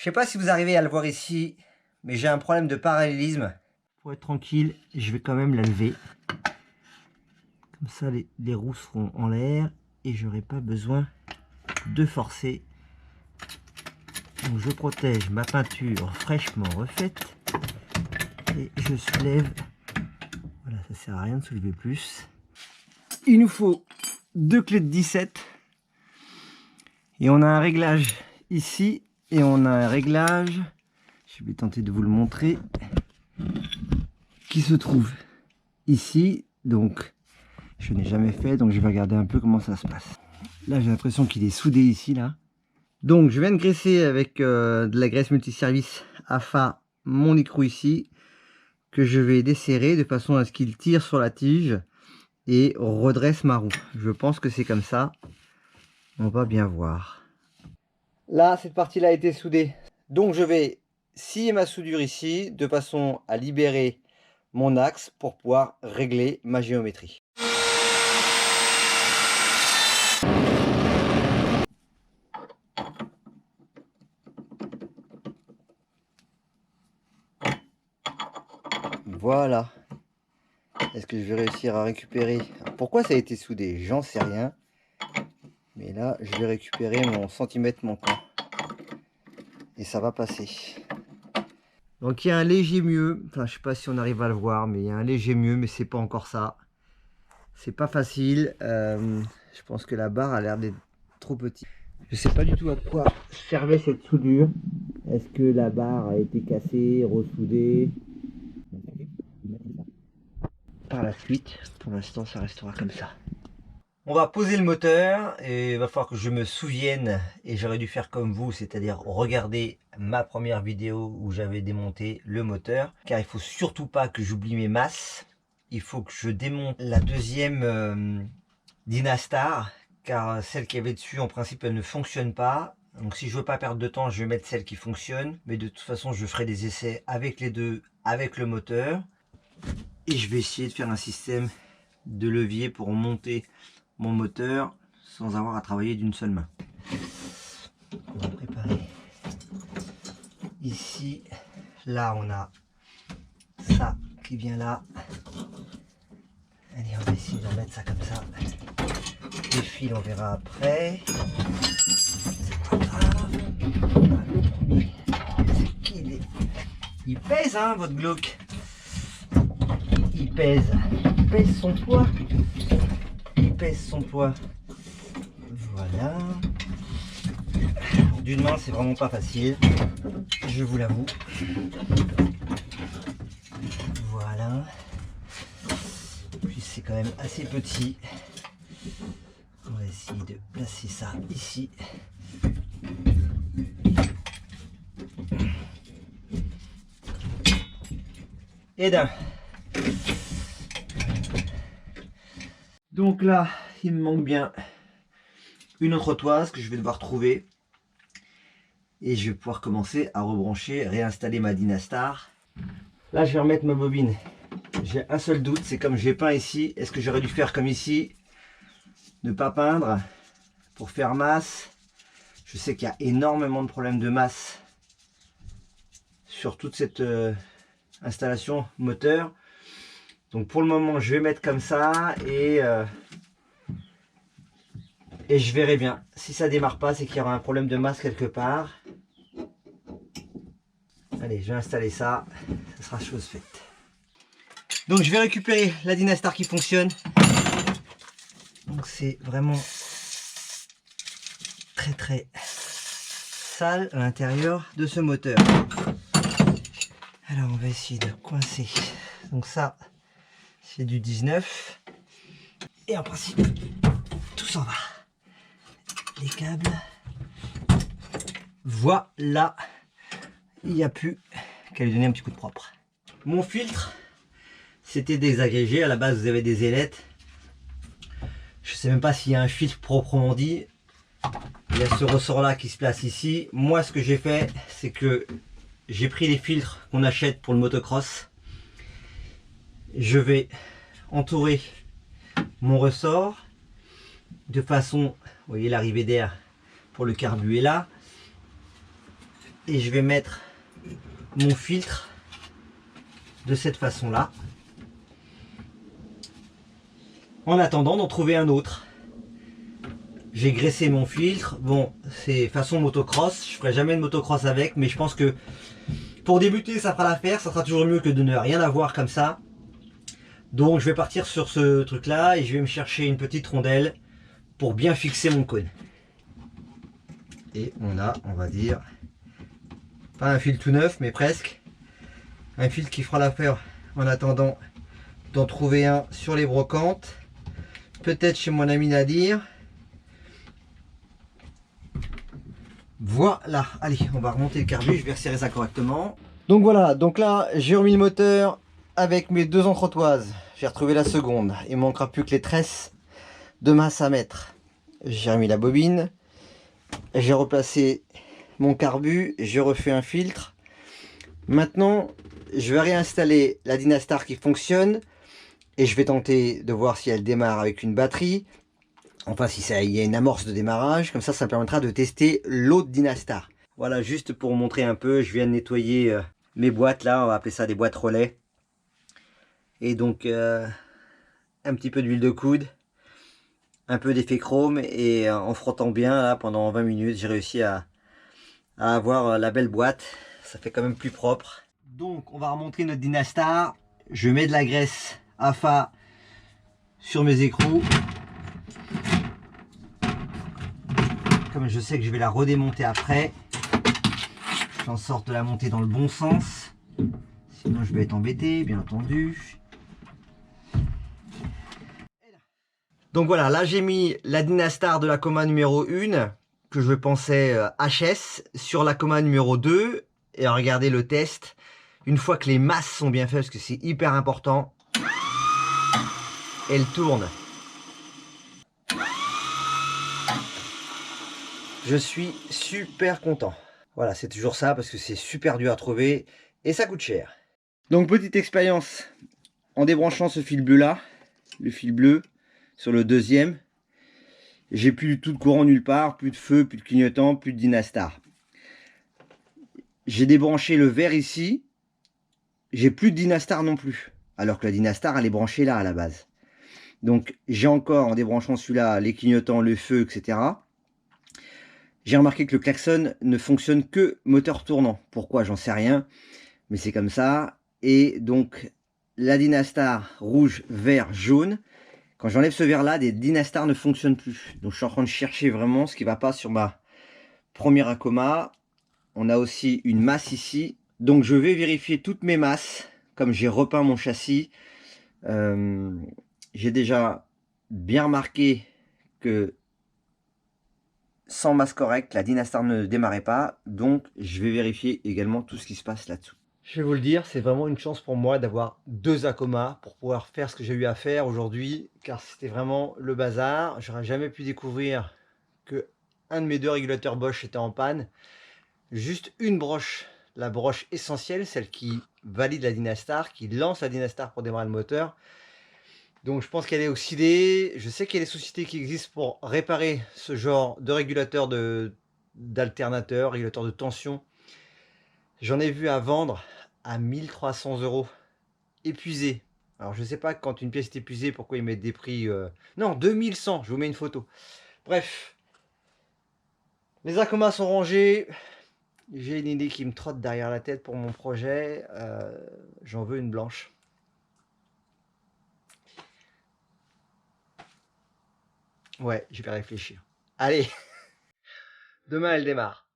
Je sais pas si vous arrivez à le voir ici, mais j'ai un problème de parallélisme. Pour être tranquille, je vais quand même la lever. Comme ça, les roues seront en l'air et j'aurai pas besoin de forcer. Donc je protège ma peinture fraîchement refaite et je soulève. Voilà, ça sert à rien de soulever plus. Il nous faut 2 clés de 17 et on a un réglage ici et on a un réglage, je vais tenter de vous le montrer, qui se trouve ici. Donc je n'ai jamais fait, donc je vais regarder un peu comment ça se passe. Là j'ai l'impression qu'il est soudé ici là. Donc je viens de graisser avec de la graisse multiservice AFA mon écrou ici, que je vais desserrer de façon à ce qu'il tire sur la tige et redresse ma roue. Je pense que c'est comme ça. On va bien voir. Là, cette partie-là a été soudée. Donc je vais scier ma soudure ici de façon à libérer mon axe pour pouvoir régler ma géométrie. Voilà. Est-ce que je vais réussir à récupérer? Alors, pourquoi ça a été soudé? J'en sais rien. Mais là, je vais récupérer mon centimètre manquant. Et ça va passer. Donc il y a un léger mieux. Enfin, je sais pas si on arrive à le voir, mais il y a un léger mieux, mais c'est pas encore ça. C'est pas facile. Je pense que la barre a l'air d'être trop petite. Je sais pas du tout à quoi servait cette soudure. Est-ce que la barre a été cassée, ressoudée? Par la suite, pour l'instant ça restera comme ça. On va poser le moteur et il va falloir que je me souvienne, et j'aurais dû faire comme vous, c'est-à-dire regarder ma première vidéo où j'avais démonté le moteur, car il faut surtout pas que j'oublie mes masses. Il faut que je démonte la deuxième Dynastar, car celle qui avait dessus en principe elle ne fonctionne pas. Donc si je veux pas perdre de temps, je vais mettre celle qui fonctionne, mais de toute façon je ferai des essais avec les deux, avec le moteur. Et je vais essayer de faire un système de levier pour monter mon moteur sans avoir à travailler d'une seule main. On va préparer ici. Là on a ça qui vient là. Allez, on va essayer de remettre ça comme ça. Les fils on verra après. C'est pas grave. Il pèse hein votre Glock. Il pèse son poids. Il pèse son poids. Voilà. D'une main, c'est vraiment pas facile. Je vous l'avoue. Voilà. Puis c'est quand même assez petit. On va essayer de placer ça ici. Et d'un. Donc là, il me manque bien une autre toise que je vais devoir trouver. Et je vais pouvoir commencer à rebrancher, réinstaller ma Dynastar. Là, je vais remettre ma bobine. J'ai un seul doute, c'est comme j'ai peint ici. Est-ce que j'aurais dû faire comme ici? Ne pas peindre pour faire masse. Je sais qu'il y a énormément de problèmes de masse sur toute cette installation moteur. Donc pour le moment je vais mettre comme ça et je verrai bien. Si ça démarre pas, c'est qu'il y aura un problème de masse quelque part. Allez, je vais installer ça, ça sera chose faite. Donc je vais récupérer la Dynastar qui fonctionne. Donc c'est vraiment très sale à l'intérieur de ce moteur. Alors on va essayer de coincer. Donc ça c'est du 19 et en principe tout s'en va. Les câbles, voilà, il n'y a plus qu'à lui donner un petit coup de propre. Mon filtre c'était désagrégé. À la base vous avez des ailettes, je sais même pas s'il y a un filtre proprement dit. Il y a ce ressort là qui se place ici. Moi ce que j'ai fait, c'est que j'ai pris les filtres qu'on achète pour le motocross. Je vais entourer mon ressort de façon, vous voyez l'arrivée d'air pour le carbu est là, Et je vais mettre mon filtre de cette façon-là. En attendant d'en trouver un autre. J'ai graissé mon filtre. Bon, c'est façon motocross. Je ferai jamais de motocross avec, mais je pense que pour débuter, ça fera l'affaire. Ça sera toujours mieux que de ne rien avoir comme ça. Donc je vais partir sur ce truc-là et je vais me chercher une petite rondelle pour bien fixer mon cône. Et on a, on va dire, pas un fil tout neuf, mais presque. Un fil qui fera l'affaire en attendant d'en trouver un sur les brocantes. Peut-être chez mon ami Nadir. Voilà, allez, on va remonter le carbu, je vais resserrer ça correctement. Donc voilà, donc là, j'ai remis le moteur avec mes deux entretoises. J'ai retrouvé la seconde. Il ne manquera plus que les tresses de masse à mettre. J'ai remis la bobine. J'ai replacé mon carbu. J'ai refait un filtre. Maintenant, je vais réinstaller la Dynastar qui fonctionne. Et je vais tenter de voir si elle démarre avec une batterie. Enfin, si il y a une amorce de démarrage. Comme ça me permettra de tester l'autre Dynastar. Voilà, juste pour vous montrer un peu, je viens de nettoyer mes boîtes là. On va appeler ça des boîtes relais. Et donc, un petit peu d'huile de coude. Un peu d'effet chrome. Et en frottant bien là, pendant 20 minutes, j'ai réussi à avoir la belle boîte. Ça fait quand même plus propre. Donc, on va remontrer notre Dynastar. Je mets de la graisse AFA sur mes écrous. Comme je sais que je vais la redémonter après, j'en sorte de la monter dans le bon sens. Sinon je vais être embêté, bien entendu. Donc voilà, là j'ai mis la Dynastar de la Koma numéro 1, que je pensais HS, sur la Koma numéro 2. Et regardez le test. Une fois que les masses sont bien faites, parce que c'est hyper important, elle tourne. Je suis super content. Voilà, c'est toujours ça parce que c'est super dur à trouver et ça coûte cher. Donc petite expérience en débranchant ce fil bleu là, le fil bleu sur le deuxième. J'ai plus du tout de courant nulle part, plus de feu, plus de clignotant, plus de Dynastar. J'ai débranché le vert ici, j'ai plus de Dynastar non plus. Alors que la Dynastar elle est branchée là à la base. Donc j'ai encore en débranchant celui-là les clignotants, le feu, etc. J'ai remarqué que le klaxon ne fonctionne que moteur tournant. Pourquoi? J'en sais rien. Mais c'est comme ça. Et donc, la Dynastar rouge, vert, jaune. Quand j'enlève ce vert-là, des Dynastar ne fonctionnent plus. Donc, je suis en train de chercher vraiment ce qui ne va pas sur ma première Akoma. On a aussi une masse ici. Donc, je vais vérifier toutes mes masses. Comme j'ai repeint mon châssis, j'ai déjà bien remarqué que sans masse correcte, la Dynastar ne démarrait pas, donc je vais vérifier également tout ce qui se passe là-dessous. Je vais vous le dire, c'est vraiment une chance pour moi d'avoir deux Akoma pour pouvoir faire ce que j'ai eu à faire aujourd'hui, car c'était vraiment le bazar. J'aurais jamais pu découvrir que un de mes deux régulateurs Bosch était en panne. Juste une broche, la broche essentielle, celle qui valide la Dynastar, qui lance la Dynastar pour démarrer le moteur. Donc je pense qu'elle est oxydée. Je sais qu'il y a des sociétés qui existent pour réparer ce genre de régulateur d'alternateur, régulateur de tension. J'en ai vu à vendre à 1300 €, épuisé. Alors je sais pas quand une pièce est épuisée, pourquoi ils mettent des prix... Non, 2100, je vous mets une photo. Bref, les Akoma sont rangés. J'ai une idée qui me trotte derrière la tête pour mon projet. J'en veux une blanche. Ouais, je vais réfléchir. Allez, demain elle démarre.